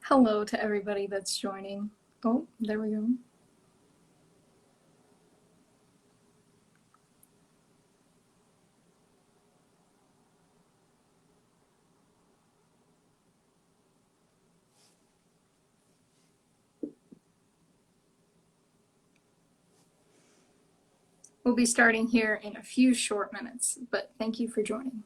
Hello to everybody that's joining. Oh, there we go. We'll be starting here in a few short minutes, but thank you for joining.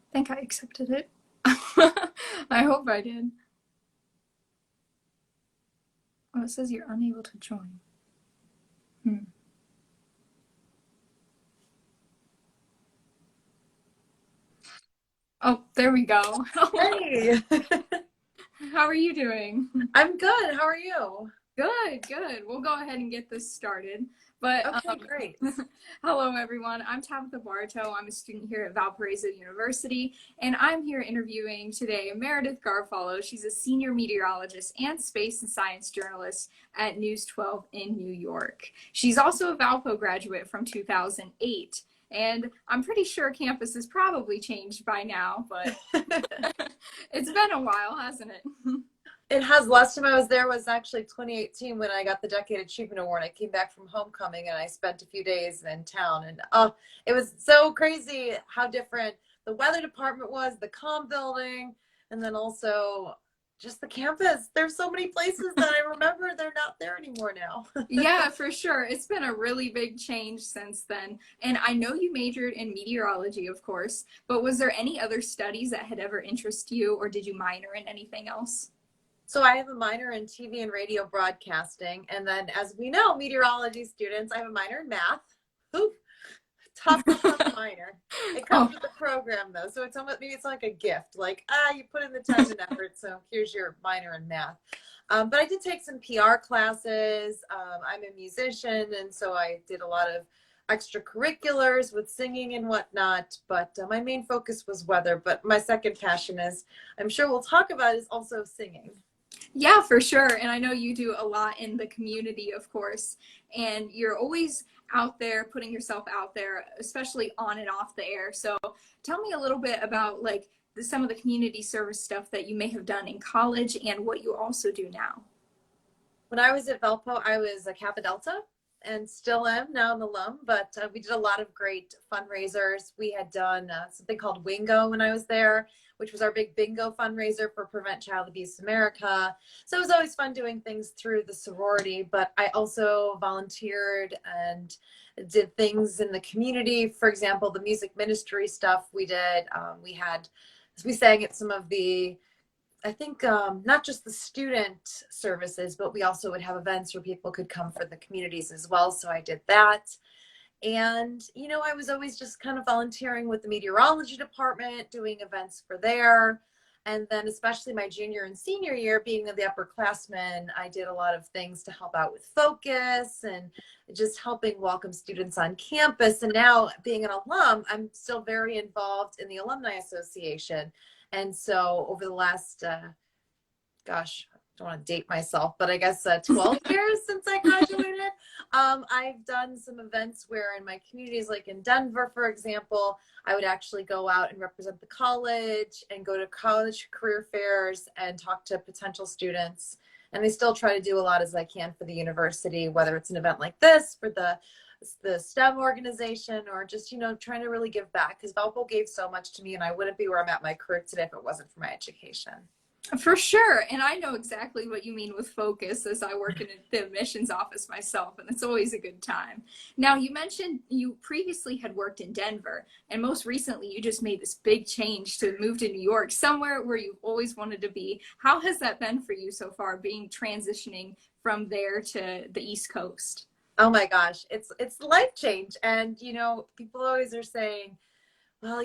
I think I accepted it. I hope I did. Oh, it says you're unable to join. Oh, there we go. Hey, How are you doing? I'm good. How are you? Good. We'll go ahead and get this started. But Okay, great. hello, everyone. I'm Tabitha Bartoe. I'm a student here at Valparaiso University, and I'm here interviewing today Meredith Garofalo. She's a senior meteorologist and space and science journalist at News 12 in New York. She's also a Valpo graduate from 2008. And I'm pretty sure campus has probably changed by now, but it's been a while, hasn't it? It has. Last time I was there was actually 2018 when I got the Decade Achievement Award. I came back from homecoming and I spent a few days in town, and it was so crazy how different the weather department was, the comm building, and then also just the campus. There's so many places that I remember they're not there anymore now. Yeah, for sure. It's been a really big change since then. And I know you majored in meteorology, of course, but was there any other studies that had ever interested you, or did you minor in anything else? So I have a minor in TV and radio broadcasting. And then, as we know, meteorology students, I have a minor in math. Oop, tough minor. It Oh, comes with the program, though. So it's almost, maybe it's like a gift. Like, you put in the time and effort. So here's your minor in math. But I did take some PR classes. I'm a musician. And so I did a lot of extracurriculars with singing and whatnot. But my main focus was weather. But my second passion, is I'm sure we'll talk about, is also singing. yeah, for sure. And I know you do a lot in the community, of course, and you're always out there putting yourself out there, especially on and off the air. So tell me a little bit about like some of the community service stuff that you may have done in college and what you also do now. When I was at Valpo, I was a Kappa Delta and still am now an alum, but we did a lot of great fundraisers. We had done something called Wingo when I was there, which was our big bingo fundraiser for Prevent Child Abuse America. So it was always fun doing things through the sorority, but I also volunteered and did things in the community. For example, the music ministry stuff we did. We sang at some of the, I think, not just the student services, but we also would have events where people could come for the communities as well. So I did that. And, I was always just kind of volunteering with the meteorology department, doing events for there. And then especially my junior and senior year, being the upperclassmen, I did a lot of things to help out with focus and just helping welcome students on campus. And now being an alum, I'm still very involved in the Alumni Association. And so over the last, gosh, I don't want to date myself, but I guess 12 years since I graduated, I've done some events where in my communities, like in Denver, for example, I would actually go out and represent the college and go to college career fairs and talk to potential students. And I still try to do a lot as I can for the university, whether it's an event like this for the STEM organization, or just, trying to really give back, because Valpo gave so much to me and I wouldn't be where I'm at in my career today if it wasn't for my education. For sure. And I know exactly what you mean with focus, as I work in the admissions office myself, and it's always a good time. Now, you mentioned you previously had worked in Denver, and most recently you just made this big change to move to New York, somewhere where you've always wanted to be. How has that been for you so far, being transitioning from there to the East Coast? Oh my gosh, it's life change. And people always are saying, well,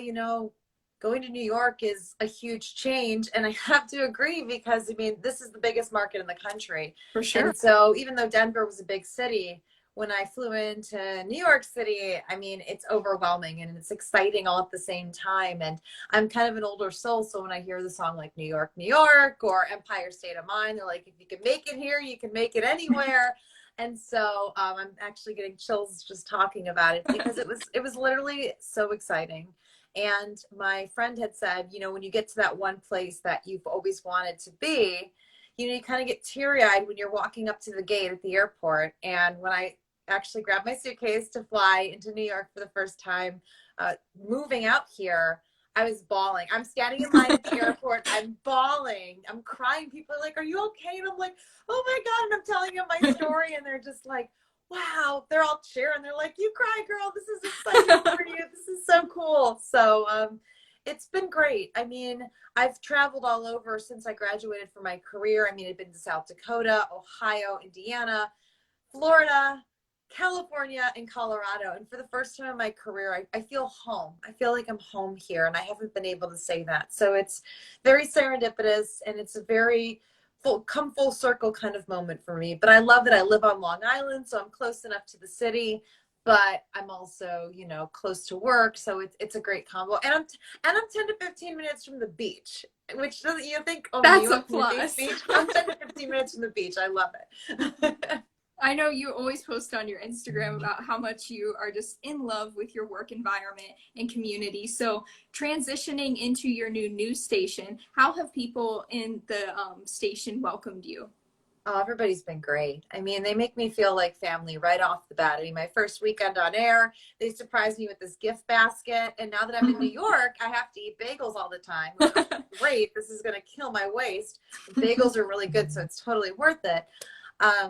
going to New York is a huge change. And I have to agree, because I mean, this is the biggest market in the country. For sure. And so even though Denver was a big city, when I flew into New York City, I mean, it's overwhelming and it's exciting all at the same time. And I'm kind of an older soul. So when I hear the song like New York, New York, or Empire State of Mind, they're like, if you can make it here, you can make it anywhere. And so I'm actually getting chills just talking about it because it was literally so exciting. And my friend had said, you know, when you get to that one place that you've always wanted to be, you know, you kind of get teary-eyed when you're walking up to the gate at the airport. And when I actually grabbed my suitcase to fly into New York for the first time, moving out here, I was bawling. I'm standing in line at the airport. I'm bawling. I'm crying. People are like, "Are you okay?" And I'm like, "Oh my God." And I'm telling them my story. And they're just like, "Wow." They're all cheering. They're like, "You cry, girl. This is exciting for you. This is so cool." So it's been great. I mean, I've traveled all over since I graduated from my career. I mean, I've been to South Dakota, Ohio, Indiana, Florida, California, and Colorado. And for the first time in my career, I feel home. I feel like I'm home here, and I haven't been able to say that. So it's very serendipitous, and it's a very full circle kind of moment for me. But I love that I live on Long Island, so I'm close enough to the city, but I'm also, you know, close to work. So it's a great combo. And I'm 10 to 15 minutes from the beach, which doesn't, you think, oh, New That's a York, plus. beach. I'm 10 to 15 minutes from the beach. I love it. I know you always post on your Instagram about how much you are just in love with your work environment and community. So transitioning into your new news station, how have people in the station welcomed you? Oh, everybody's been great. I mean, they make me feel like family right off the bat. I mean, my first weekend on air, they surprised me with this gift basket. And now that I'm in New York, I have to eat bagels all the time, which is great. This is going to kill my waist. Bagels are really good, so it's totally worth it.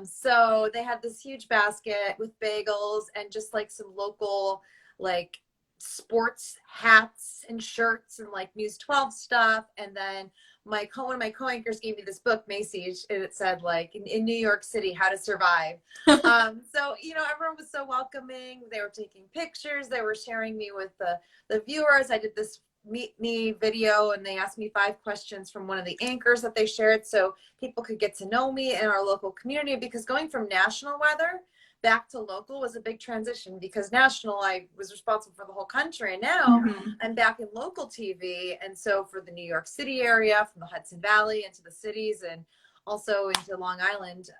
So they had this huge basket with bagels and just like some local, like, sports hats and shirts and like News 12 stuff. And then one of my co-anchors gave me this book, Macy, and it said like in New York City, how to survive. So, you know, everyone was so welcoming. They were taking pictures. They were sharing me with the viewers. I did this Meet Me video, and they asked me 5 questions from one of the anchors that they shared so people could get to know me in our local community, because going from national weather back to local was a big transition, because national, I was responsible for the whole country, and now I'm back in local TV. And so for the New York City area, from the Hudson Valley into the cities and also into Long Island,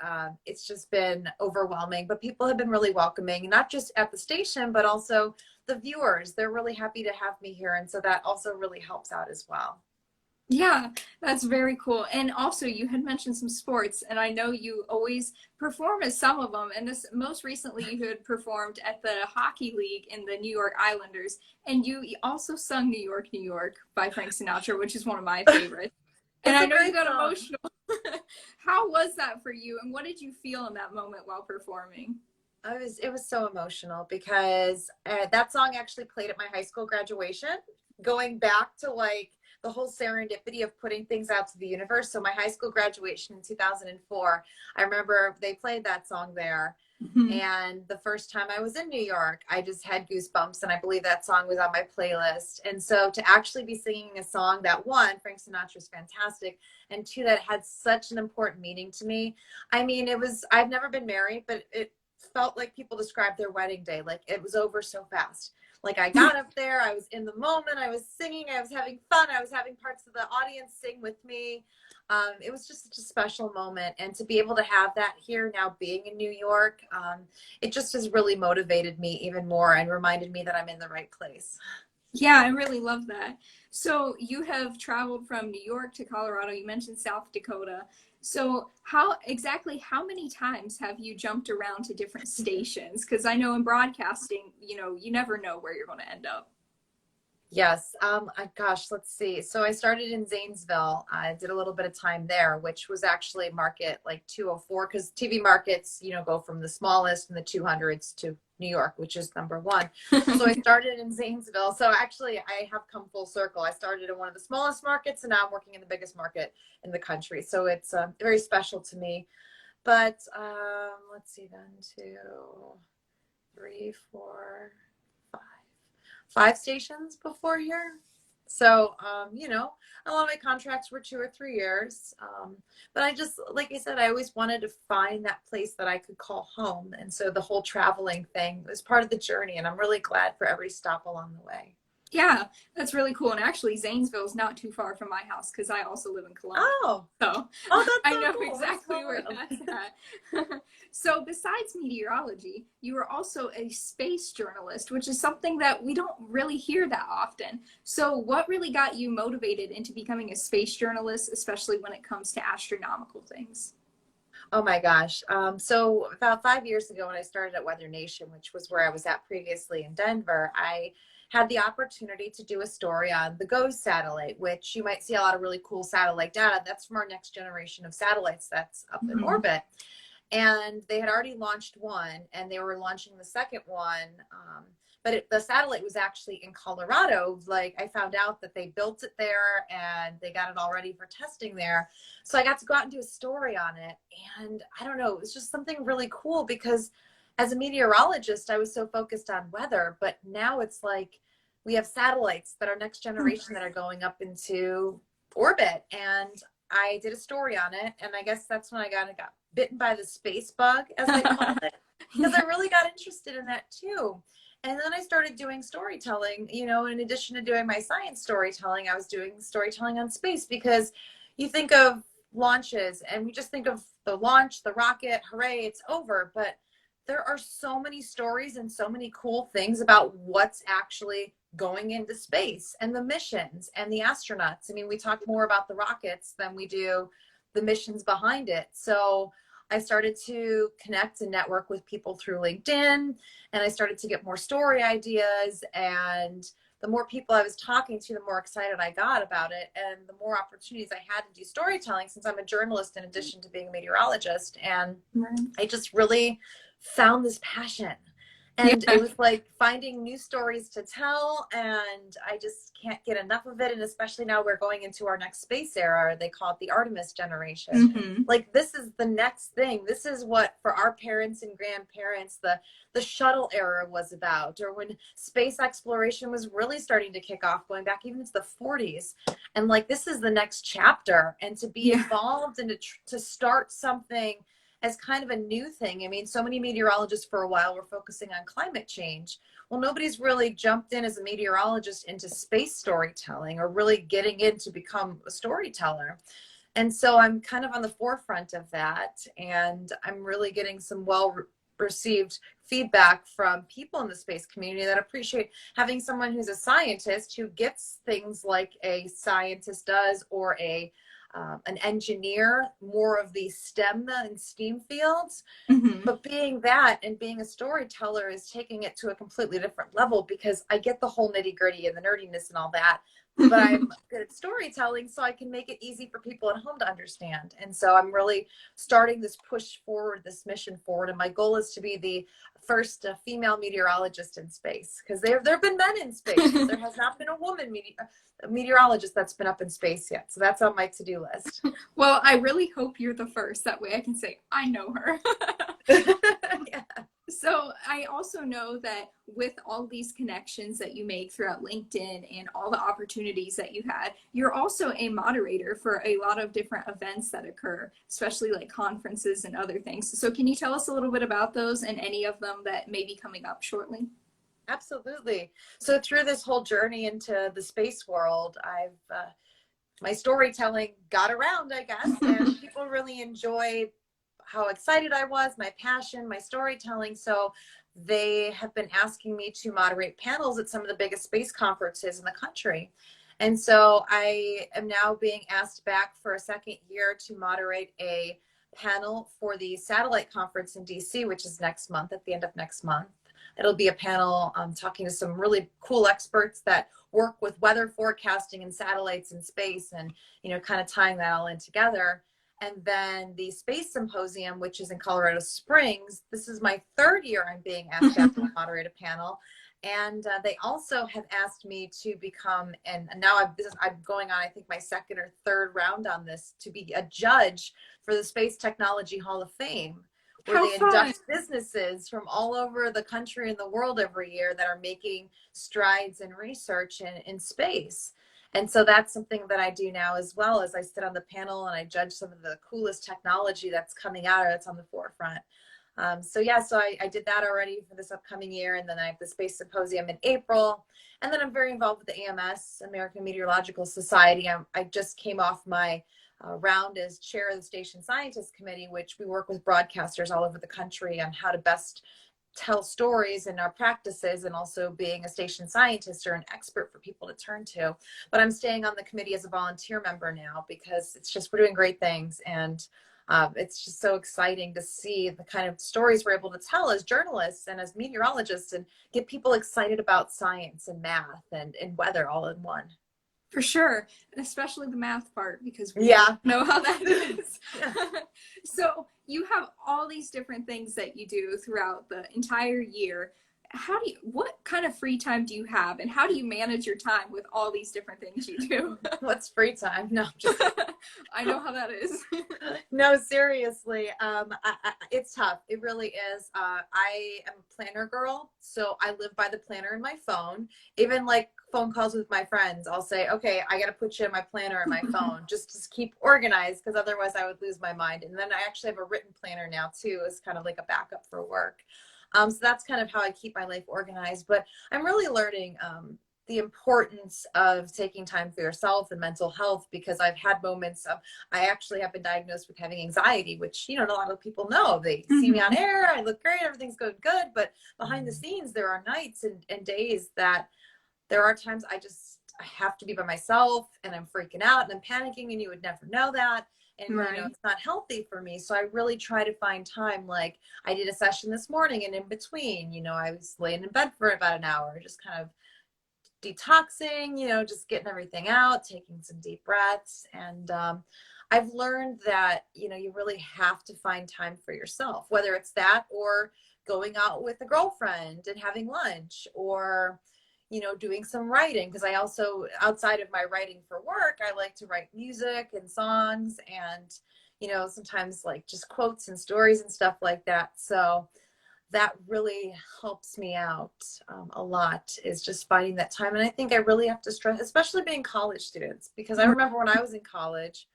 it's just been overwhelming. But people have been really welcoming, not just at the station, but also the viewers. They're really happy to have me here. And so that also really helps out as well. Yeah, that's very cool. And also, you had mentioned some sports, and I know you always perform at some of them. And this most recently, you had performed at the Hockey League in the New York Islanders, and you also sung New York, New York by Frank Sinatra, which is one of my favorites. And I know you got emotional. How was that for you, and what did you feel in that moment while performing? It was so emotional because that song actually played at my high school graduation, going back to like the whole serendipity of putting things out to the universe. So my high school graduation in 2004, I remember they played that song there. And the first time I was in New York, I just had goosebumps, and I believe that song was on my playlist. And so to actually be singing a song that, one, Frank Sinatra is fantastic, and two, that had such an important meaning to me. I mean, I've never been married, but it felt like people described their wedding day. Like it was over so fast. Like I got up there, I was in the moment, I was singing, I was having fun, I was having parts of the audience sing with me. It was just such a special moment. And to be able to have that here now, being in New York, it just has really motivated me even more and reminded me that I'm in the right place. Yeah, I really love that. So you have traveled from New York to Colorado. You mentioned South Dakota. So how many times have you jumped around to different stations? Because I know in broadcasting, you know, you never know where you're going to end up. Yes. Gosh, let's see. So I started in Zanesville. I did a little bit of time there, which was actually market like 204, because TV markets, you know, go from the smallest in the 200s to New York, which is number 1. So I started in Zanesville. So actually I have come full circle. I started in one of the smallest markets, and now I'm working in the biggest market in the country. So it's very special to me. But let's see, then 2, 3, 4, 5 stations before here. So, a lot of my contracts were 2 or 3 years. But I just, like I said, I always wanted to find that place that I could call home. And so the whole traveling thing was part of the journey. And I'm really glad for every stop along the way. Yeah, that's really cool. And actually, Zanesville is not too far from my house because I also live in Columbus. Oh, So oh, that's I so know cool. exactly where that's at. So, besides meteorology, you are also a space journalist, which is something that we don't really hear that often. So, what really got you motivated into becoming a space journalist, especially when it comes to astronomical things? Oh my gosh. So about 5 years ago when I started at Weather Nation, which was where I was at previously in Denver, I had the opportunity to do a story on the GOES satellite, which you might see a lot of really cool satellite data. That's from our next generation of satellites that's up in Mm-hmm. orbit. And they had already launched one and they were launching the second one. But the satellite was actually in Colorado. Like I found out that they built it there and they got it all ready for testing there. So I got to go out and do a story on it. And I don't know, it was just something really cool because as a meteorologist, I was so focused on weather, but now it's like we have satellites that are next generation that are going up into orbit. And I did a story on it. And I guess that's when I got bitten by the space bug, as they call it, because I really got interested in that too. And then I started doing storytelling, in addition to doing my science storytelling, I was doing storytelling on space because you think of launches and we just think of the launch, the rocket, hooray, it's over. But there are so many stories and so many cool things about what's actually going into space and the missions and the astronauts. I mean, we talk more about the rockets than we do the missions behind it. So I started to connect and network with people through LinkedIn, and I started to get more story ideas. And the more people I was talking to, the more excited I got about it, and the more opportunities I had to do storytelling since I'm a journalist in addition to being a meteorologist. And I just really found this passion. And Yeah. it was like finding new stories to tell, and I just can't get enough of it. And especially now we're going into our next space era, they call it the Artemis generation. Mm-hmm. Like this is the next thing. This is what for our parents and grandparents the shuttle era was about, or when space exploration was really starting to kick off, going back even to the 40s. And like this is the next chapter, and to be involved and to start something as kind of a new thing. I mean, so many meteorologists for a while were focusing on climate change. Well, nobody's really jumped in as a meteorologist into space storytelling or really getting in to become a storyteller. And so I'm kind of on the forefront of that. And I'm really getting some received feedback from people in the space community that appreciate having someone who's a scientist who gets things like a scientist does, or an engineer, more of the STEM and STEAM fields. Mm-hmm. But being that and being a storyteller is taking it to a completely different level, because I get the whole nitty gritty and the nerdiness and all that, but I'm good at storytelling, so I can make it easy for people at home to understand. And so I'm really starting this push forward, this mission forward. And my goal is to be the first female meteorologist in space, because there have been men in space, but there has not been a woman meteorologist that's been up in space yet. So that's on my to-do list. Well, I really hope you're the first. That way I can say, I know her. Yeah. So I also know that with all these connections that you make throughout LinkedIn and all the opportunities that you had, you're also a moderator for a lot of different events that occur, especially like conferences and other things. So can you tell us a little bit about those and any of them that may be coming up shortly? Absolutely. So through this whole journey into the space world, my storytelling got around, I guess, and people really enjoyed how excited I was, my passion, my storytelling. So they have been asking me to moderate panels at some of the biggest space conferences in the country. And so I am now being asked back for a second year to moderate a panel for the satellite conference in DC, which is next month, at the end of next month. It'll be a panel talking to some really cool experts that work with weather forecasting and satellites in space, and kind of tying that all in together. And then the Space Symposium, which is in Colorado Springs, this is my third year I'm being asked to moderate a panel. And they also have asked me to become, and now I'm going on, I think, my second or third round on this, to be a judge for the Space Technology Hall of Fame, where How they fun. induct businesses from all over the country and the world every year that are making strides in research in space. And so that's something that I do now, as well as I sit on the panel and I judge some of the coolest technology that's coming out or that's on the forefront. So I did that already for this upcoming year. And then I have the Space Symposium in April. And then I'm very involved with the AMS, American Meteorological Society. I just came off my round as chair of the Station Scientist Committee, which we work with broadcasters all over the country on how to best tell stories in our practices, and also being a station scientist or an expert for people to turn to. But I'm staying on the committee as a volunteer member now because we're doing great things. And it's just so exciting to see the kind of stories we're able to tell as journalists and as meteorologists, and get people excited about science and math and weather all in one. For sure, especially the math part, because we Yeah. know how that is. Yeah. So you have all these different things that you do throughout the entire year. What kind of free time do you have, and how do you manage your time with all these different things you do? What's free time? No, just I know how that is. No, seriously. It's tough. It really is. I am a planner girl, so I live by the planner in my phone. Even like phone calls with my friends, I'll say, okay, I got to put you in my planner in my phone just to keep organized, because otherwise I would lose my mind. And then I actually have a written planner now too, as kind of like a backup for work. So that's kind of how I keep my life organized. But I'm really learning the importance of taking time for yourself and mental health, because I've had moments of, I actually have been diagnosed with having anxiety, which, not a lot of people know. They see me on air, I look great, everything's going good. But behind the scenes, there are nights and days that there are times I have to be by myself, and I'm freaking out and I'm panicking, and you would never know that. And Right. it's not healthy for me. So I really try to find time. Like I did a session this morning, and in between, I was laying in bed for about an hour, just kind of detoxing, just getting everything out, taking some deep breaths. And I've learned that, you really have to find time for yourself, whether it's that or going out with a girlfriend and having lunch, or doing some writing. Because I also, outside of my writing for work, I like to write music and songs, and sometimes like just quotes and stories and stuff like that. So that really helps me out a lot, is just finding that time. And I think I really have to stress, especially being college students, because I remember when I was in college,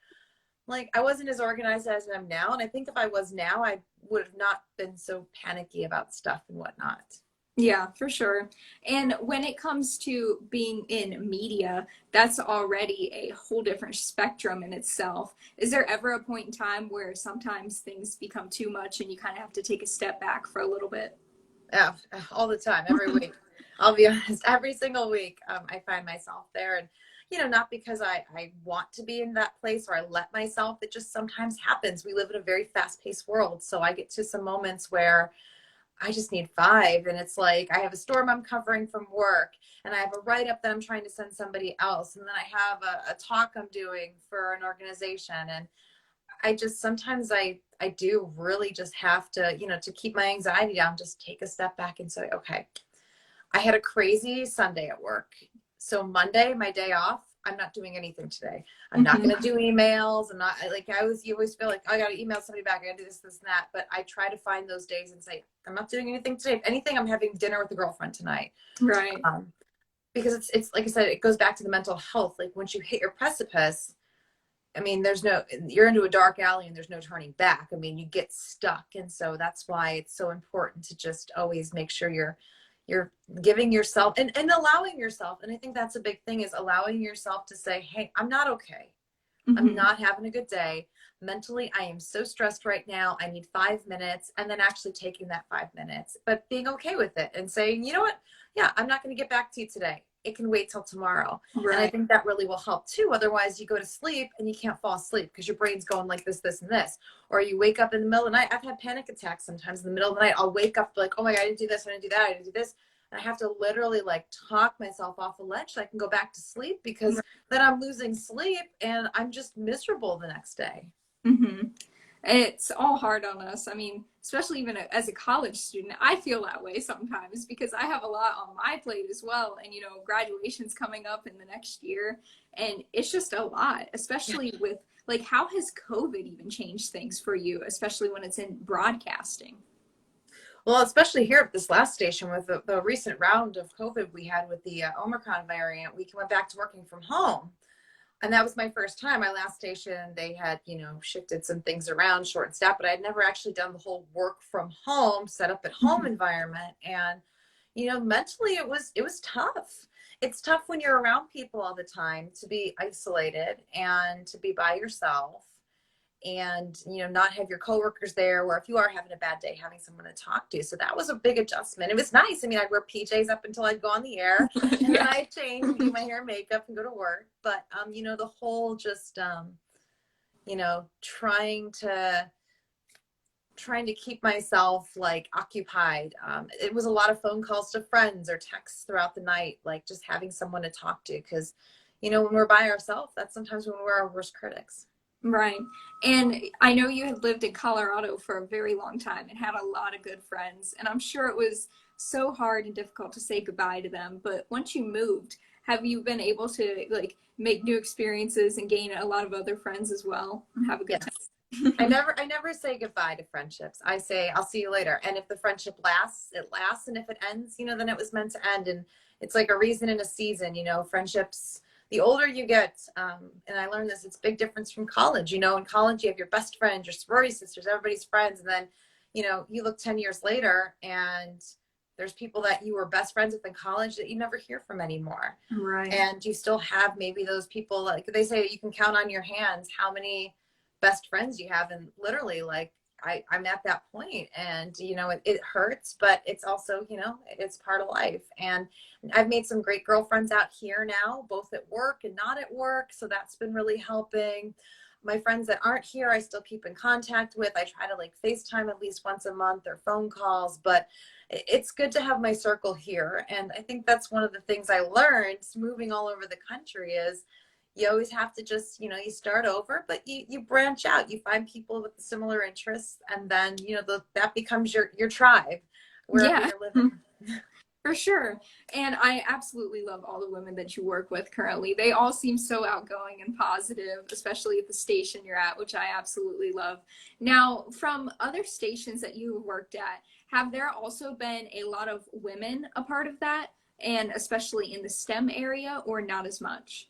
like I wasn't as organized as I am now. And I think if I was now, I would have not been so panicky about stuff and whatnot. Yeah, for sure. And when it comes to being in media, that's already a whole different spectrum in itself. Is there ever a point in time where sometimes things become too much and you kind of have to take a step back for a little bit? Yeah, all the time, every week. I'll be honest, every single week I find myself there. And, not because I want to be in that place or I let myself, it just sometimes happens. We live in a very fast-paced world. So I get to some moments where I just need 5. And it's like, I have a storm I'm covering from work, and I have a write-up that I'm trying to send somebody else. And then I have a talk I'm doing for an organization. And sometimes I do really just have to, to keep my anxiety down, just take a step back and say, okay, I had a crazy Sunday at work. So Monday, my day off, I'm not doing anything today. I'm not going to do emails. I'm not you always feel like, oh, I got to email somebody back. I got to do this, this, and that. But I try to find those days and say, I'm not doing anything today. If anything, I'm having dinner with a girlfriend tonight. Right. Because it's like I said, it goes back to the mental health. Like once you hit your precipice, I mean, you're into a dark alley and there's no turning back. I mean, you get stuck. And so that's why it's so important to just always make sure you're giving yourself and allowing yourself. And I think that's a big thing, is allowing yourself to say, hey, I'm not okay. I'm not having a good day. Mentally, I am so stressed right now. I need 5 minutes. And then actually taking that 5 minutes, but being okay with it and saying, you know what? Yeah, I'm not going to get back to you today. It can wait till tomorrow. Right. And I think that really will help too. Otherwise you go to sleep and you can't fall asleep because your brain's going like this, this, and this. Or you wake up in the middle of the night. I've had panic attacks sometimes in the middle of the night. I'll wake up like, oh my God, I didn't do this. I didn't do that. I didn't do this. And I have to literally like talk myself off a ledge so I can go back to sleep, because then I'm losing sleep and I'm just miserable the next day. Mm-hmm. And it's all hard on us. I mean, especially even as a college student, I feel that way sometimes because I have a lot on my plate as well. And, graduation's coming up in the next year. And it's just a lot, especially with like, how has COVID even changed things for you, especially when it's in broadcasting? Well, especially here at this last station with the recent round of COVID we had with the Omicron variant, we went back to working from home. And that was my first time. My last station, they had, shifted some things around, short and staff, but I'd never actually done the whole work from home, set up at home environment. And, mentally it was tough. It's tough when you're around people all the time to be isolated and to be by yourself and not have your coworkers there, or if you are having a bad day, having someone to talk to. So that was a big adjustment. It was nice. I mean, I'd wear PJs up until I'd go on the air, and Yeah. then I'd change and do my hair and makeup and go to work. But the whole just trying to keep myself like occupied. It was a lot of phone calls to friends or texts throughout the night, like just having someone to talk to, because when we're by ourselves, that's sometimes when we're our worst critics. Right. And I know you had lived in Colorado for a very long time and had a lot of good friends. And I'm sure it was so hard and difficult to say goodbye to them. But once you moved, have you been able to like make new experiences and gain a lot of other friends as well and have a good Yes. time? I never say goodbye to friendships. I say, I'll see you later. And if the friendship lasts, it lasts. And if it ends, then it was meant to end. And it's like a reason and a season, friendships. The older you get, and I learned this, it's a big difference from college. In college, you have your best friends, your sorority sisters, everybody's friends. And then, you look 10 years later and there's people that you were best friends with in college that you never hear from anymore. Right. And you still have maybe those people, like they say, you can count on your hands how many best friends you have. And literally, like, I'm at that point, and it hurts, but it's also it's part of life. And I've made some great girlfriends out here now, both at work and not at work, so that's been really helping. My friends that aren't here, I still keep in contact with. I try to like FaceTime at least once a month or phone calls, but it's good to have my circle here. And I think that's one of the things I learned moving all over the country is you always have to just, you start over, but you branch out, you find people with similar interests, and then, that becomes your tribe wherever Yeah. you're living. For sure. And I absolutely love all the women that you work with currently. They all seem so outgoing and positive, especially at the station you're at, which I absolutely love. Now, from other stations that you worked at, have there also been a lot of women a part of that? And especially in the STEM area, or not as much?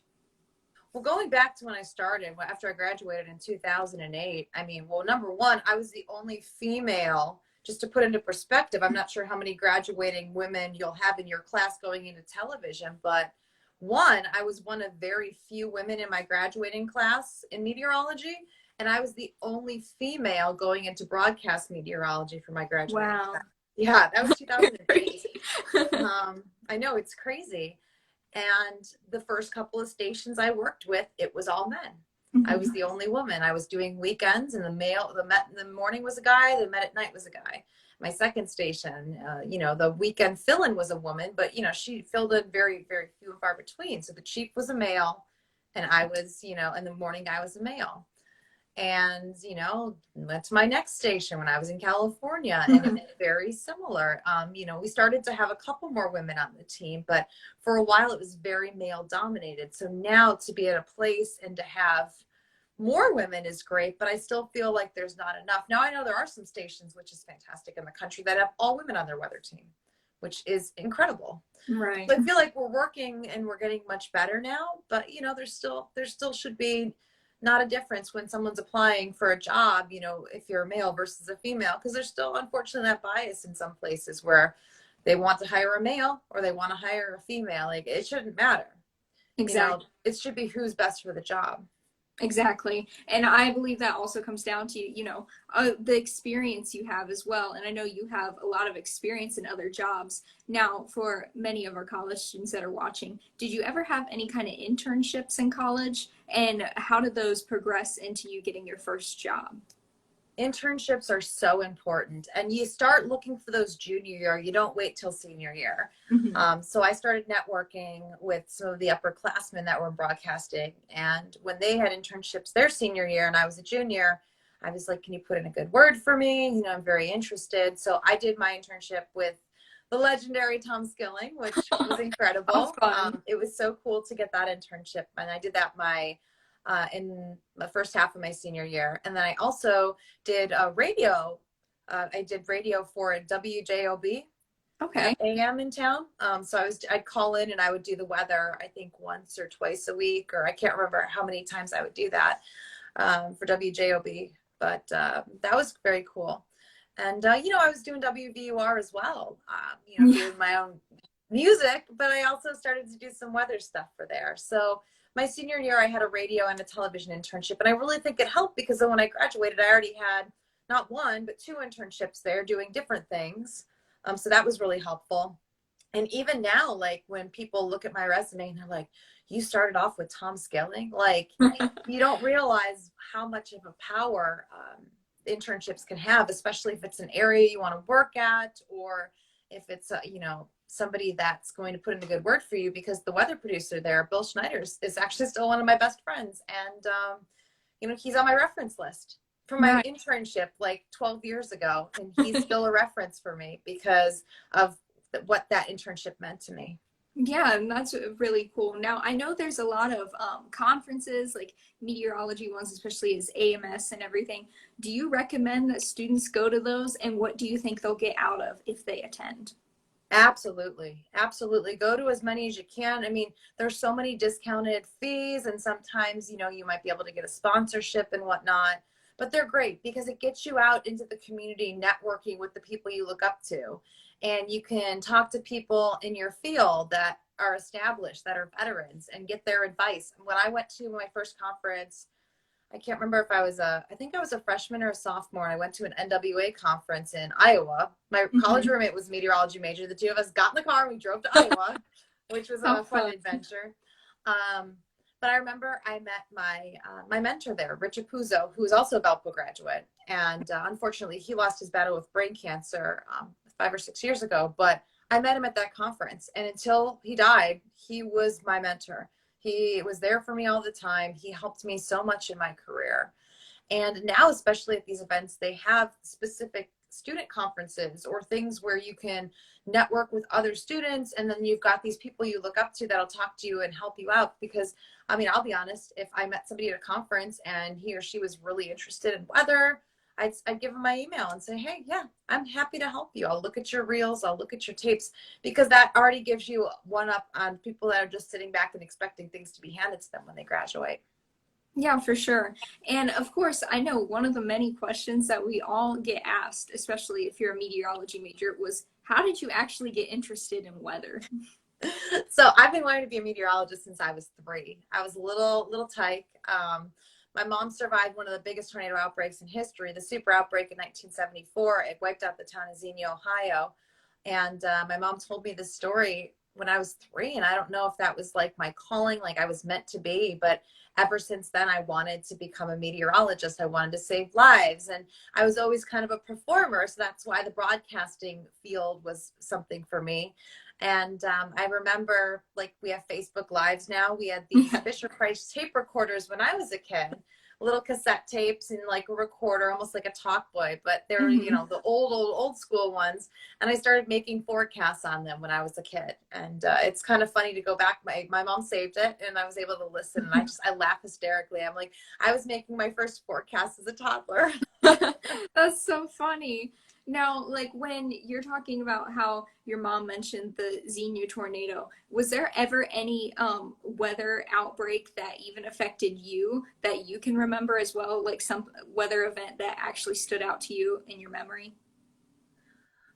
Well, going back to when I started, after I graduated in 2008, I mean, well, number one, I was the only female. Just to put into perspective, I'm not sure how many graduating women you'll have in your class going into television, but I was one of very few women in my graduating class in meteorology, and I was the only female going into broadcast meteorology for my graduating Wow. class. Yeah, that was 2008. I know, it's crazy. And the first couple of stations I worked with, it was all men. I was the only woman. I was doing weekends, and the met in the morning was a guy, the met at night was a guy. My second station, the weekend fill-in was a woman, but she filled in very, very few and far between. So the chief was a male, and I was, and the morning guy was a male. And went to my next station when I was in California, and it was very similar. We started to have a couple more women on the team, but for a while it was very male dominated. So now to be at a place and to have more women is great, but I still feel like there's not enough. Now I know there are some stations, which is fantastic, in the country that have all women on their weather team, which is incredible. Right. So I feel like we're working and we're getting much better now, but there still should be not a difference when someone's applying for a job, if you're a male versus a female, because there's still unfortunately that bias in some places where they want to hire a male or they want to hire a female. Like, it shouldn't matter. Exactly. It should be who's best for the job. Exactly. And I believe that also comes down to, the experience you have as well. And I know you have a lot of experience in other jobs. Now, for many of our college students that are watching, did you ever have any kind of internships in college? And how did those progress into you getting your first job? Internships are so important, and you start looking for those junior year. You don't wait till senior year. So I started networking with some of the upperclassmen that were broadcasting, and when they had internships their senior year and I was a junior, I was like, can you put in a good word for me? I'm very interested. So I did my internship with the legendary Tom Skilling, which was incredible. It was so cool to get that internship, and I did that in the first half of my senior year. And then I also did a radio I did radio for WJOB. Okay. AM in town. So I'd call in and I would do the weather, I think once or twice a week, or I can't remember how many times I would do that for WJOB. But that was very cool. And, you know, I was doing WVUR as well, you know, doing my own music, but I also started to do some weather stuff for there. So my senior year, I had a radio and a television internship. And I really think it helped because then when I graduated, I already had not one, but two internships there doing different things. So that was really helpful. And even now, like when people look at my resume and they're like, you started off with Tom Skilling, like you don't realize how much of a power internships can have, especially if it's an area you want to work at, or if it's, you know, somebody that's going to put in a good word for you, because the weather producer there, Bill Schneider, is actually still one of my best friends. And, you know, he's on my reference list for my internship like 12 years ago. And he's still a reference for me because of what that internship meant to me. Yeah, and that's really cool. Now, I know there's a lot of conferences, like meteorology ones, especially as AMS and everything. Do you recommend that students go to those, and what do you think they'll get out of if they attend? Absolutely. Absolutely. Go to as many as you can. I mean, there's so many discounted fees, and sometimes, you know, you might be able to get a sponsorship and whatnot, but they're great because it gets you out into the community networking with the people you look up to. And you can talk to people in your field that are established, that are veterans, and get their advice. When I went to my first conference, I can't remember if I think I was a freshman or a sophomore, and I went to an NWA conference in Iowa. My college roommate was a meteorology major. The two of us got in the car and we drove to Iowa, which was a fun adventure. But I remember I met my mentor there, Richard Puzo, who was also a Valpo graduate. And unfortunately, he lost his battle with brain cancer 5 or 6 years ago. But I met him at that conference. And until he died, he was my mentor. He was there for me all the time. He helped me so much in my career. And now, especially at these events, they have specific student conferences or things where you can network with other students. And then you've got these people you look up to that'll talk to you and help you out. Because, I mean, I'll be honest, if I met somebody at a conference and he or she was really interested in weather, I'd give them my email and say, hey, yeah, I'm happy to help you. I'll look at your reels. I'll look at your tapes, because that already gives you one up on people that are just sitting back and expecting things to be handed to them when they graduate. Yeah, for sure. And of course, I know one of the many questions that we all get asked, especially if you're a meteorology major, was how did you actually get interested in weather? So I've been wanting to be a meteorologist since I was 3. I was a little tyke. My mom survived one of the biggest tornado outbreaks in history, the super outbreak in 1974. It wiped out the town of Xenia, Ohio. And my mom told me this story when I was 3. And I don't know if that was like my calling, like I was meant to be. But ever since then, I wanted to become a meteorologist. I wanted to save lives. And I was always kind of a performer. So that's why the broadcasting field was something for me. And I remember, like, we have Facebook Lives now. We had these Fisher Price tape recorders when I was a kid, little cassette tapes and like a recorder, almost like a talk boy, but they were, you know, the old school ones. And I started making forecasts on them when I was a kid. And it's kind of funny to go back. My mom saved it and I was able to listen, and I laugh hysterically. I'm like, I was making my first forecast as a toddler. That's so funny. Now, like when you're talking about how your mom mentioned the Xenia tornado, was there ever any weather outbreak that even affected you that you can remember as well? Like some weather event that actually stood out to you in your memory?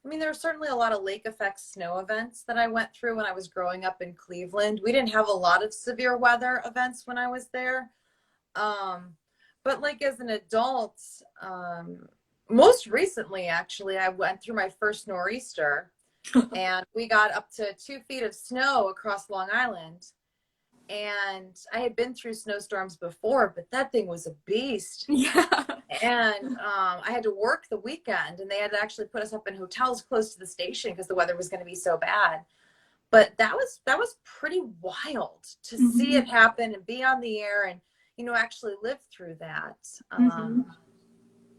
I mean, there were certainly a lot of lake effect snow events that I went through when I was growing up in Cleveland. We didn't have a lot of severe weather events when I was there. But like as an adult, most recently, actually, I went through my first nor'easter and we got up to 2 feet of snow across Long Island. And I had been through snowstorms before, but that thing was a beast. Yeah. And I had to work the weekend, and they had to actually put us up in hotels close to the station because the weather was going to be so bad. But that was pretty wild to see it happen and be on the air and, you know, actually live through that.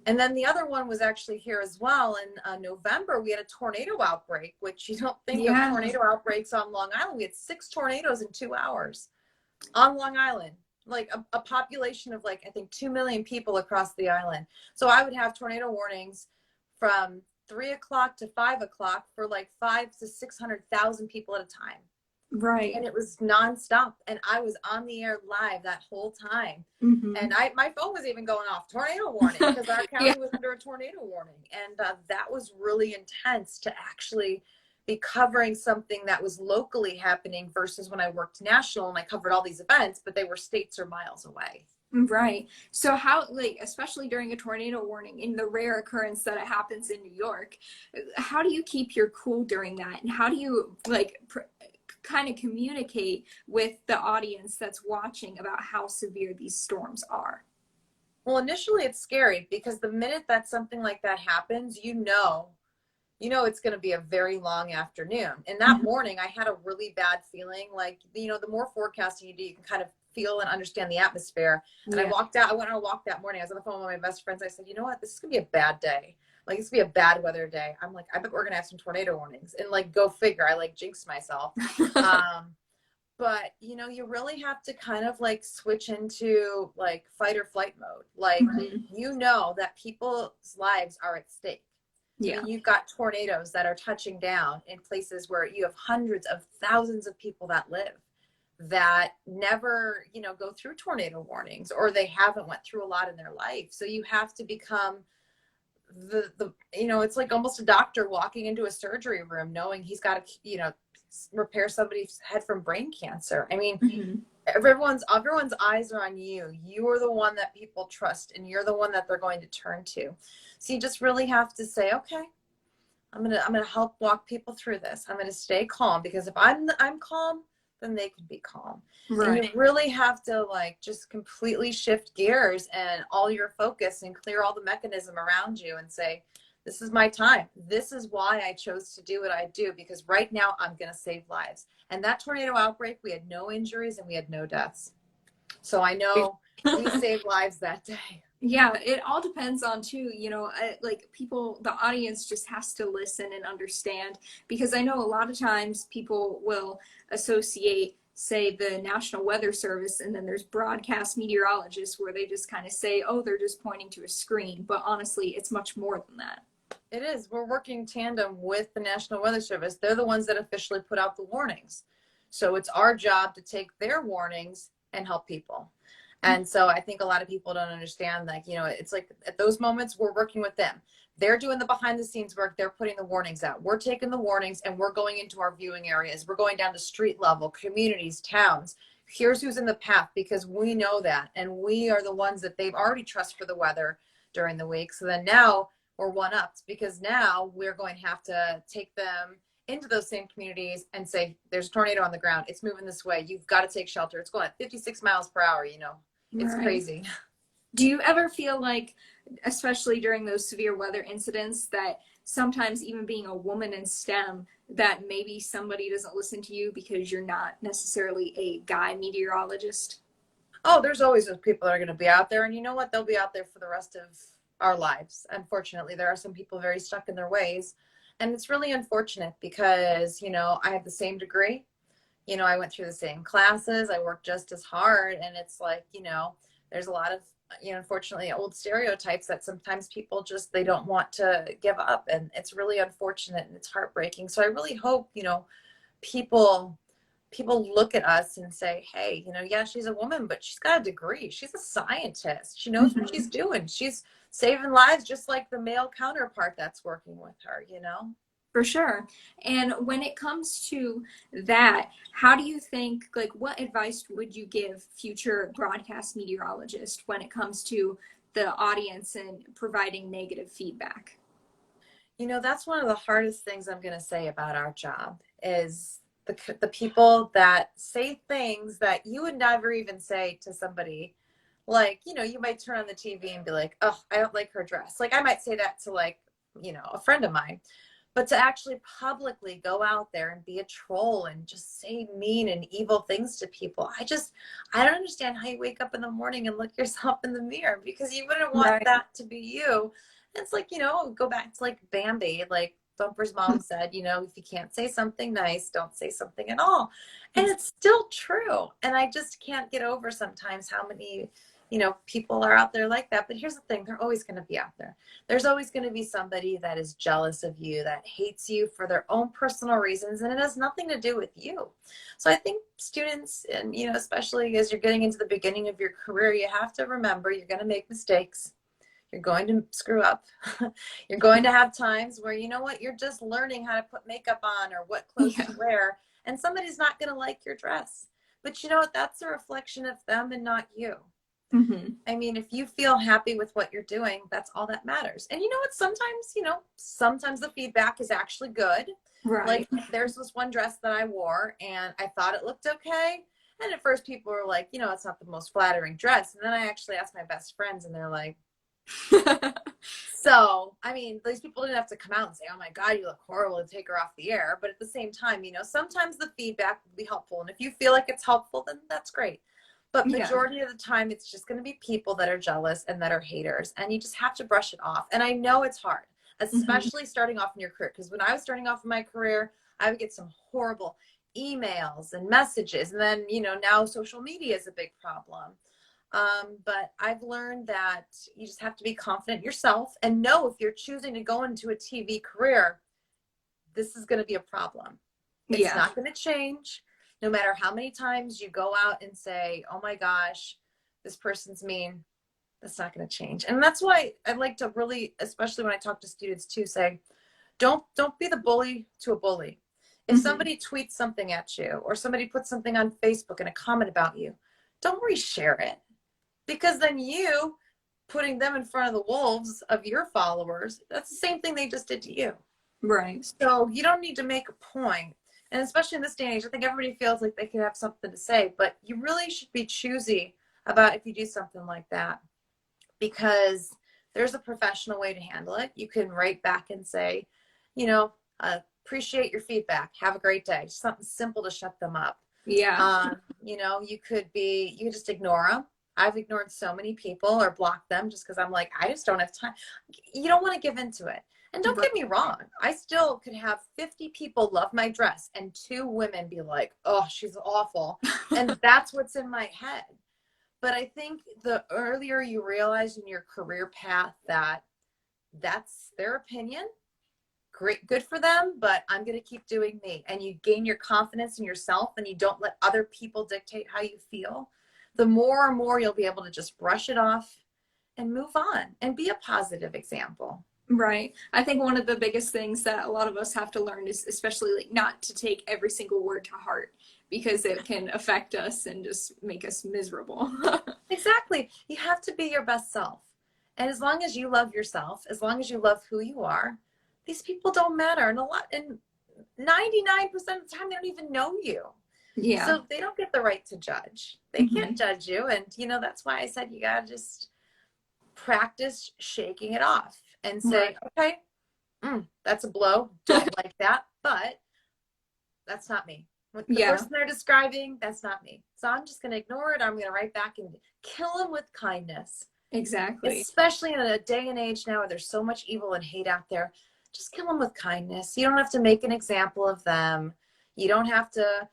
And then the other one was actually here as well. In November, we had a tornado outbreak, which you don't think of tornado outbreaks on Long Island. We had 6 tornadoes in 2 hours on Long Island, like a population of like, I think 2 million people across the island. So I would have tornado warnings from 3 o'clock to 5 o'clock for like 500,000 to 600,000 people at a time. Right. And it was nonstop. And I was on the air live that whole time. Mm-hmm. And my phone was even going off, tornado warning, because our county Yeah. was under a tornado warning. And that was really intense to actually be covering something that was locally happening versus when I worked national and I covered all these events, but they were states or miles away. Right. So how, like, especially during a tornado warning, in the rare occurrence that it happens in New York, how do you keep your cool during that? And how do you, like, kind of communicate with the audience that's watching about how severe these storms are? Well, initially it's scary because the minute that something like that happens, it's going to be a very long afternoon. And that morning I had a really bad feeling. Like, the more forecasting you do, you can kind of feel and understand the atmosphere. And I walked out, I went on a walk that morning. I was on the phone with my best friends. I said, you know what, this is gonna be a bad day. Like, it's gonna be a bad weather day. I'm like, I bet we're gonna have some tornado warnings. And like, go figure, I like jinxed myself. But you really have to kind of like switch into like fight or flight mode. Like, that people's lives are at stake. Yeah. I mean, you've got tornadoes that are touching down in places where you have hundreds of thousands of people that live that never, go through tornado warnings, or they haven't went through a lot in their life. So you have to become it's like almost a doctor walking into a surgery room knowing he's got to, repair somebody's head from brain cancer. I mean, everyone's eyes are on you. You are the one that people trust, and you're the one that they're going to turn to. So you just really have to say, okay, I'm gonna help walk people through this. I'm gonna stay calm, because if I'm calm, then they can be calm. Right. And you really have to like just completely shift gears and all your focus and clear all the mechanism around you and say, this is my time. This is why I chose to do what I do, because right now I'm going to save lives. And that tornado outbreak, we had no injuries and we had no deaths. So I know we saved lives that day. Yeah, it all depends on too, like people, the audience just has to listen and understand, because I know a lot of times people will associate, say, the National Weather Service, and then there's broadcast meteorologists where they just kind of say, oh, they're just pointing to a screen. But honestly, it's much more than that. It is. We're working tandem with the National Weather Service. They're the ones that officially put out the warnings. So it's our job to take their warnings and help people. And so I think a lot of people don't understand that, it's like at those moments we're working with them. They're doing the behind the scenes work. They're putting the warnings out. We're taking the warnings and we're going into our viewing areas. We're going down to street level, communities, towns. Here's who's in the path, because we know that. And we are the ones that they've already trust for the weather during the week. So then now we're one-upped, because now we're going to have to take them into those same communities and say, there's a tornado on the ground. It's moving this way. You've got to take shelter. It's going at 56 miles per hour, It's Right. crazy. Do you ever feel like, especially during those severe weather incidents, that sometimes even being a woman in STEM, that maybe somebody doesn't listen to you because you're not necessarily a guy meteorologist? Oh, there's always those people that are going to be out there. And you know what? They'll be out there for the rest of our lives. Unfortunately, there are some people very stuck in their ways. And it's really unfortunate because, I have the same degree. I went through the same classes. I worked just as hard. And it's like, there's a lot of, unfortunately, old stereotypes that sometimes people just, they don't want to give up. And it's really unfortunate and it's heartbreaking. So I really hope, people look at us and say, hey, yeah, she's a woman, but she's got a degree. She's a scientist. She knows what she's doing. She's saving lives just like the male counterpart that's working with her, For sure. And when it comes to that, how do you think, like, what advice would you give future broadcast meteorologists when it comes to the audience and providing negative feedback? That's one of the hardest things I'm going to say about our job is the people that say things that you would never even say to somebody. Like, you might turn on the TV and be like, oh, I don't like her dress. Like, I might say that to like, a friend of mine. But to actually publicly go out there and be a troll and just say mean and evil things to people, I don't understand how you wake up in the morning and look yourself in the mirror, because you wouldn't want that to be you. It's like, go back to like Bambi, like Thumper's mom said, if you can't say something nice, don't say something at all. And it's still true. And I just can't get over sometimes how many people are out there like that. But here's the thing, they're always going to be out there. There's always going to be somebody that is jealous of you, that hates you for their own personal reasons, and it has nothing to do with you. So I think students, and especially as you're getting into the beginning of your career, you have to remember you're going to make mistakes. You're going to screw up. You're going to have times where, you're just learning how to put makeup on or what clothes to wear, and somebody's not going to like your dress. But you know what? That's a reflection of them and not you. Mm-hmm. I mean, if you feel happy with what you're doing, that's all that matters. And you know what? Sometimes the feedback is actually good. Right. Like there's this one dress that I wore and I thought it looked okay. And at first people were like, it's not the most flattering dress. And then I actually asked my best friends and they're like, so, I mean, these people didn't have to come out and say, oh my God, you look horrible, and take her off the air. But at the same time, sometimes the feedback will be helpful. And if you feel like it's helpful, then that's great. But majority of the time, it's just going to be people that are jealous and that are haters. And you just have to brush it off. And I know it's hard, especially starting off in your career. Because when I was starting off in my career, I would get some horrible emails and messages. And then, now social media is a big problem. But I've learned that you just have to be confident in yourself and know if you're choosing to go into a TV career, this is going to be a problem. It's not going to change. No matter how many times you go out and say, oh my gosh, this person's mean, that's not going to change. And that's why I like to really, especially when I talk to students too, say, don't be the bully to a bully. If somebody tweets something at you or somebody puts something on Facebook and a comment about you, don't reshare it. Because then you putting them in front of the wolves of your followers, that's the same thing they just did to you. Right. So you don't need to make a point. And especially in this day and age, I think everybody feels like they can have something to say, but you really should be choosy about if you do something like that, because there's a professional way to handle it. You can write back and say, appreciate your feedback. Have a great day. Something simple to shut them up. Yeah. You could just ignore them. I've ignored so many people or blocked them just because I'm like, I just don't have time. You don't want to give into it. And don't get me wrong. I still could have 50 people love my dress and 2 women be like, oh, she's awful. And that's what's in my head. But I think the earlier you realize in your career path that that's their opinion, great, good for them, but I'm going to keep doing me. And you gain your confidence in yourself and you don't let other people dictate how you feel. The more and more you'll be able to just brush it off and move on and be a positive example. Right. I think one of the biggest things that a lot of us have to learn is especially like not to take every single word to heart, because it can affect us and just make us miserable. Exactly. You have to be your best self. And as long as you love yourself, as long as you love who you are, these people don't matter. And 99% of the time, they don't even know you. Yeah. So they don't get the right to judge. They can't judge you. And, that's why I said you got to just practice shaking it off and say, okay, that's a blow. Don't like that, but that's not me. The person they're describing, that's not me. So I'm just going to ignore it. I'm going to write back and kill them with kindness. Exactly. Especially in a day and age now where there's so much evil and hate out there. Just kill them with kindness. You don't have to make an example of them. You don't have to,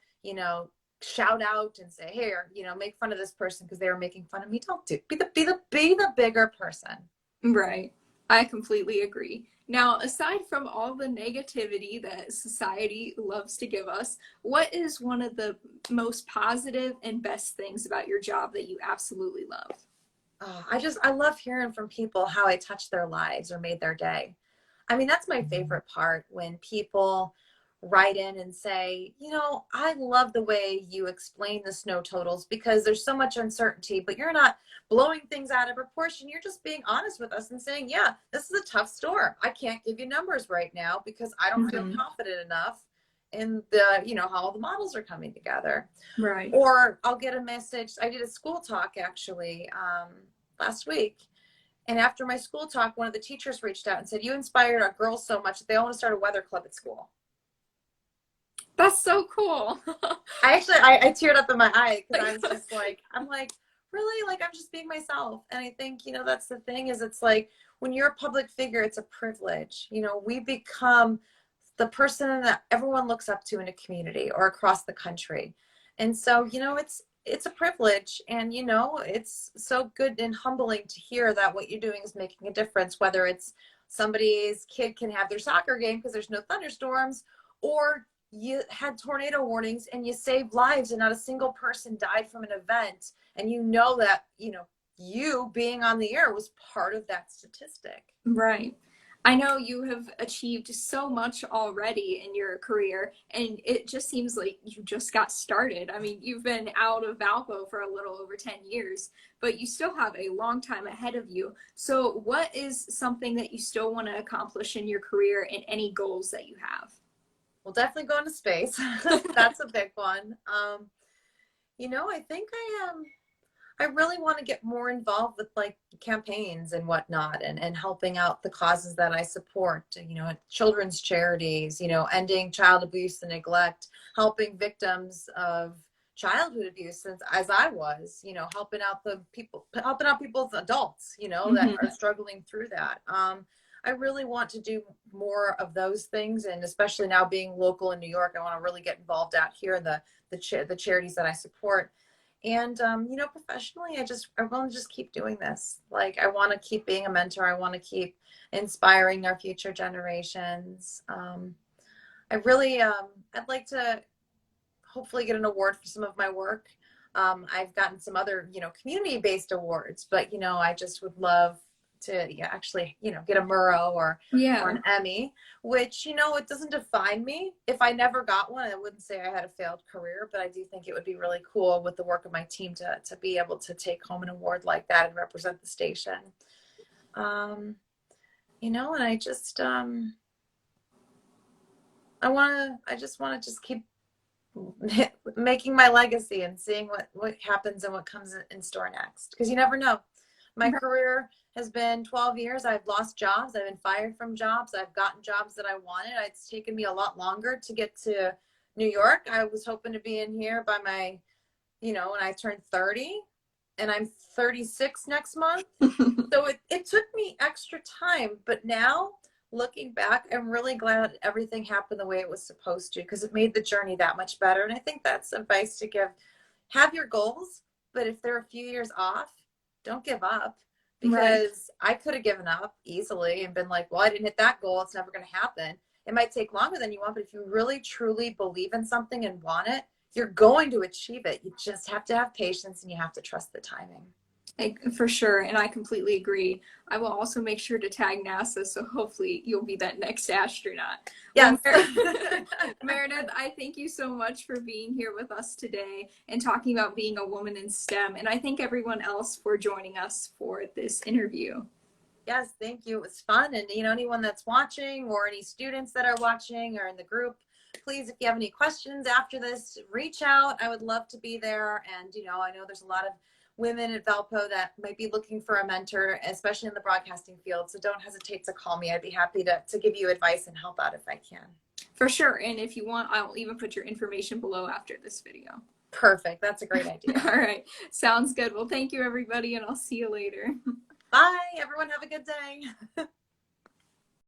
shout out and say, here, make fun of this person because they were making fun of me. Don't do. Be the bigger person. Right. I completely agree. Now, aside from all the negativity that society loves to give us, what is one of the most positive and best things about your job that you absolutely love? Oh, I love hearing from people how I touched their lives or made their day. I mean, that's my favorite part, when people write in and say, I love the way you explain the snow totals because there's so much uncertainty, but you're not blowing things out of proportion. You're just being honest with us and saying, yeah, this is a tough storm. I can't give you numbers right now because I don't feel confident enough in the, how all the models are coming together. Right. Or I'll get a message. I did a school talk actually last week. And after my school talk, one of the teachers reached out and said, you inspired our girls so much that they all want to start a weather club at school. That's so cool. I teared up in my eye because I was just like, really? Like, I'm just being myself. And I think, that's the thing is it's like when you're a public figure, it's a privilege. We become the person that everyone looks up to in a community or across the country. And so, it's a privilege, and you know, it's so good and humbling to hear that what you're doing is making a difference, whether it's somebody's kid can have their soccer game because there's no thunderstorms, or you had tornado warnings and you saved lives and not a single person died from an event, and you know that, you know, you being on the air was part of that statistic. Right. I know you have achieved so much already in your career, and it just seems like you just got started. I mean, you've been out of Valpo for a little over 10 years, but you still have a long time ahead of you. So, what is something that you still want to accomplish in your career and any goals that you have? Well, definitely going to space. That's a big one. You know, I think I really want to get more involved with like campaigns and whatnot, and helping out the causes that I support, you know, children's charities, you know, ending child abuse and neglect, helping victims of childhood abuse since as I was, you know, helping out people's adults, you know, that are struggling through that. I really want to do more of those things, and especially now being local in New York, I want to really get involved out here in the charities that I support. And you know, professionally, I want to just keep doing this. Like, I want to keep being a mentor. I want to keep inspiring our future generations. I really, I'd like to hopefully get an award for some of my work. I've gotten some other, you know, community-based awards, but you know, I just would love to, yeah, actually, you know, get a Murrow or an Emmy, which, you know, it doesn't define me. If I never got one, I wouldn't say I had a failed career, but I do think it would be really cool with the work of my team to be able to take home an award like that and represent the station. You know, and I just, I just want to just keep making my legacy and seeing what happens and what comes in store next. Because you never know. My career has been 12 years. I've lost jobs. I've been fired from jobs. I've gotten jobs that I wanted. It's taken me a lot longer to get to New York. I was hoping to be in here by my, you know, when I turned 30, and I'm 36 next month. So it took me extra time. But now, looking back, I'm really glad everything happened the way it was supposed to, because it made the journey that much better. And I think that's advice to give. Have your goals, but if they're a few years off, don't give up, because I could have given up easily and been like, well, I didn't hit that goal, it's never going to happen. It might take longer than you want, but if you really truly believe in something and want it, you're going to achieve it. You just have to have patience, and you have to trust the timing. For sure, and I completely agree. I will also make sure to tag NASA, so hopefully you'll be that next astronaut. Yes. Well, Meredith, I thank you so much for being here with us today and talking about being a woman in STEM, and I thank everyone else for joining us for this interview. Yes, thank you. It was fun, and you know, anyone that's watching or any students that are watching or in the group, please, if you have any questions after this, reach out. I would love to be there. And you know, I know there's a lot of women at Valpo that might be looking for a mentor, especially in the broadcasting field. So don't hesitate to call me. I'd be happy to give you advice and help out if I can. For sure. And if you want, I will even put your information below after this video. Perfect. That's a great idea. All right. Sounds good. Well, thank you, everybody, and I'll see you later. Bye. Everyone have a good day.